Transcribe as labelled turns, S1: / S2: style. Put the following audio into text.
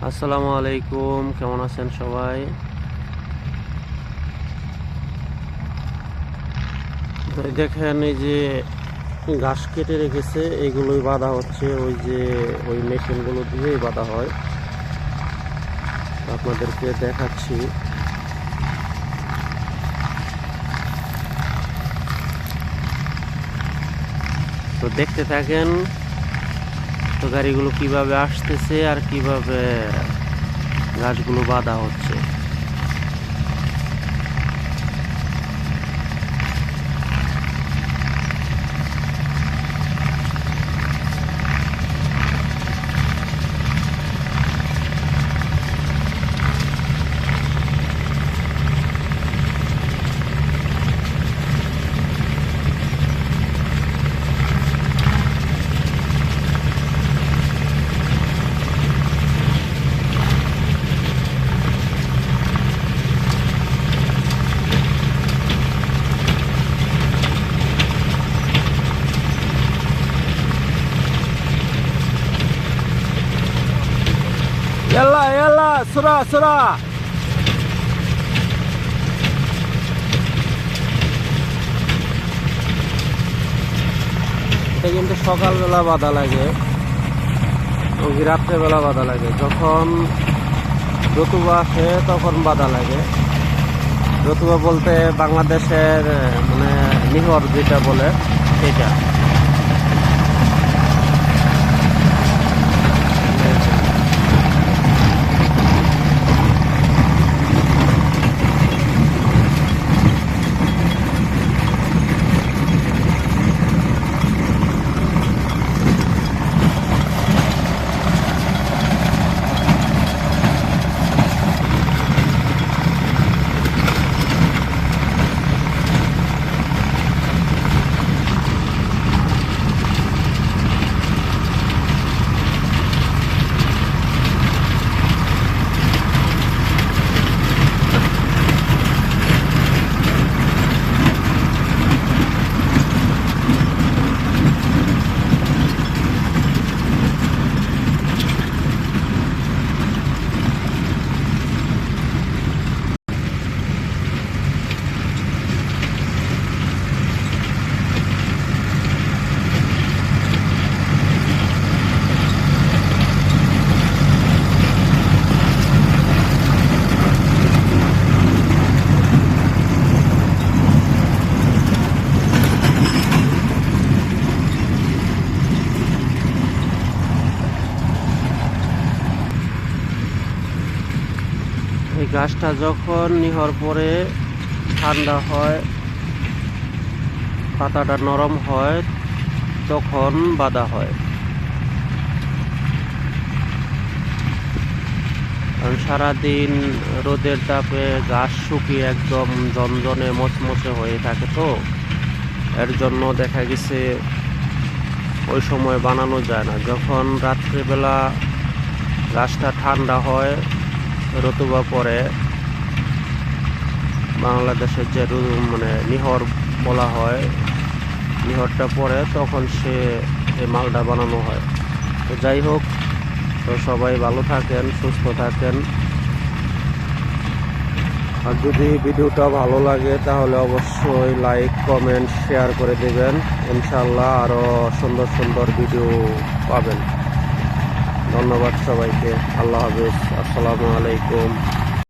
S1: আসসালামু আলাইকুম, কেমন আছেন সবাই? তো দেখেন, এই যে ঘাস কেটে রেখেছে এগুলোই বাঁধা হচ্ছে। ওই মেশিনগুলো দিয়েই বাঁধা হয়। আপনাদেরকে দেখাচ্ছি। তো দেখতে থাকেন তো গাড়িগুলো কিভাবে আসতেছে আর কিভাবে ঘাসগুলো বাঁধা হচ্ছে। يلا يلا سرعة سرعة। এটা কিন্তু সকালবেলা বাঁধা লাগে, রাত্রেবেলা বাঁধা লাগে। যখন রতুবা আসে তখন বাঁধা লাগে। রতুবা বলতে বাংলাদেশের মানে নিহর যেটা বলে সেটা। এই গাছটা যখন নিহর পরে ঠান্ডা হয়, পাতাটা নরম হয়, তখন বাঁধা হয়। কারণ সারাদিন রোদের তাপে গাছ শুকিয়ে একদম জনজনে মচমচে হয়ে থাকে, তো এর জন্য দেখা গেছে ওই সময় বানানো যায় না। যখন রাত্রিবেলা গাছটা ঠান্ডা হয়, রতুবা পরে, বাংলাদেশের যে মানে নিহর বলা হয়, নিহরটা পরে তখন এই মালটা বানানো হয়। তো যাই হোক, তো সবাই ভালো থাকেন, সুস্থ থাকেন। আর যদি ভিডিওটা ভালো লাগে তাহলে অবশ্যই লাইক, কমেন্ট, শেয়ার করে দেবেন। ইনশাআল্লাহ আরও সুন্দর সুন্দর ভিডিও পাবেন। ধন্যবাদ সবাইকে। আল্লাহ হাফেজ। আসসালামু আলাইকুম।